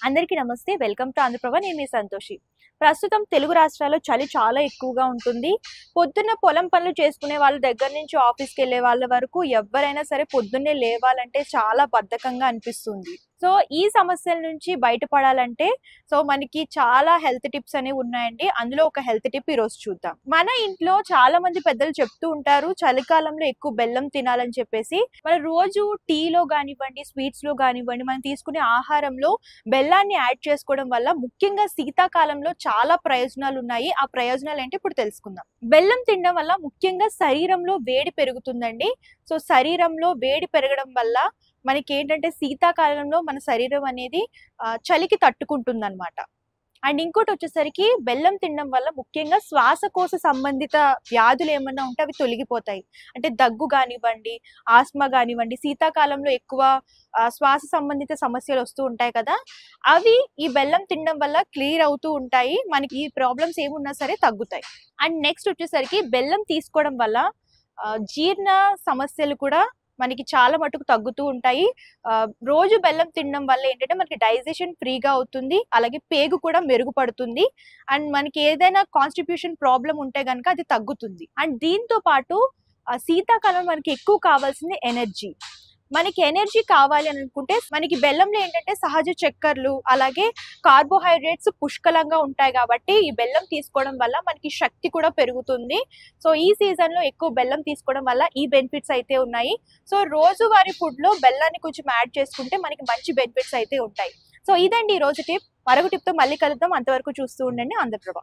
అందరికీ నమస్తే. Welcome to Andhra Prabha. నేను మీ సంతోషి. ప్రస్తుతం తెలుగు రాష్ట్రాల్లో చలి చాలా ఎక్కువగా ఉంటుంది. పొద్దున్న పొలం పనులు చేసుకునే వాళ్ళ దగ్గర నుంచి ఆఫీస్‌కి వెళ్ళే వాళ్ళ వరకు ఎవ్వరైనా సరే పొద్దున్నే లేవాలంటే చాలా బద్ధకంగా అనిపిస్తుంది. సో, ఈ సమస్యల నుంచి బయటపడాలంటే మనకి చాలా హెల్త్ టిప్స్ అనేవి ఉన్నాయండి. అందులో ఒక హెల్త్ టిప్ ఈరోజు చూద్దాం. మన ఇంట్లో చాలా మంది పెద్దలు చెప్తూ ఉంటారు చలికాలంలో ఎక్కువ బెల్లం తినాలని చెప్పేసి. మన రోజు టీలో గానివ్వండి, స్వీట్స్‌లో గానివ్వండి, మనం తీసుకునే ఆహారంలో బెల్లాన్ని యాడ్ చేసుకోవడం వల్ల ముఖ్యంగా శీతాకాలంలో చాలా ప్రయోజనాలున్నాయి. ఆ ప్రయోజనాలేంటో ఇప్పుడు తెలుసుకుందాం. బెల్లం తినడం వల్ల ముఖ్యంగా శరీరంలో వేడి పెరుగుతుందండి. శరీరంలో వేడి పెరగడం వల్ల మనకేంటంటే శీతాకాలంలో మన శరీరం అనేది చలికి తట్టుకుంటుందనమాట. అండ్ ఇంకోటొచ్చేసరికి బెల్లం తినడం వల్ల ముఖ్యంగా శ్వాసకోశ సంబంధిత వ్యాధులేమన్నా ఉంటే అవి తొలగిపోతాయి. అంటే దగ్గు గానివ్వండి, ఆస్మా గానివ్వండి, శీతాకాలంలో ఎక్కువ శ్వాస సంబంధిత సమస్యలొస్తూ ఉంటాయి కదా! అవి ఈ బెల్లం తినడం వల్ల క్లియర్ అవుతూ ఉంటాయి. మనకి ఈ ప్రాబ్లమ్స్ ఏమున్నా సరే తగ్గుతాయి. అండ్ నెక్స్ట్ వచ్చేసరికి బెల్లం తీసుకోవడం వల్ల జీర్ణ సమస్యలు కూడా మనకి చాలా మటుకు తగ్గుతూ ఉంటాయి. రోజు బెల్లం తినడం వల్ల ఏంటంటే మనకి డైజెషన్ ఫ్రీగా అవుతుంది. అలాగే పేగు కూడా మెరుగుపడుతుంది. అండ్ మనకి ఏదైనా కాన్‌స్టిట్యూషన్ ప్రాబ్లమ్ ఉంటే గనక అది తగ్గుతుంది. అండ్ దీంతో పాటు శీతాకాలం మనకి ఎక్కువ కావాల్సింది ఎనర్జీ. మనకి ఎనర్జీ కావాలి అని అనుకుంటే మనకి బెల్లంలో ఏంటంటే సహజ చక్కెరలు, అలాగే కార్బోహైడ్రేట్స్ పుష్కలంగా ఉంటాయి కాబట్టి ఈ బెల్లం తీసుకోవడం వల్ల మనకి శక్తి కూడా పెరుగుతుంది. ఈ సీజన్‌లో ఎక్కువ బెల్లం తీసుకోవడం వల్ల ఈ బెనిఫిట్స్ అయితే ఉన్నాయి. రోజువారీ ఫుడ్‌లో బెల్లాన్ని కొంచెం యాడ్ చేసుకుంటే మనకి మంచి బెనిఫిట్స్ అయితే ఉంటాయి. ఇదండి ఈరోజు టిప్. మరొక టిప్‌తో మళ్ళీ కలుద్దాం. అంతవరకు చూస్తూ ఉండండి ఆంధ్రప్రభ.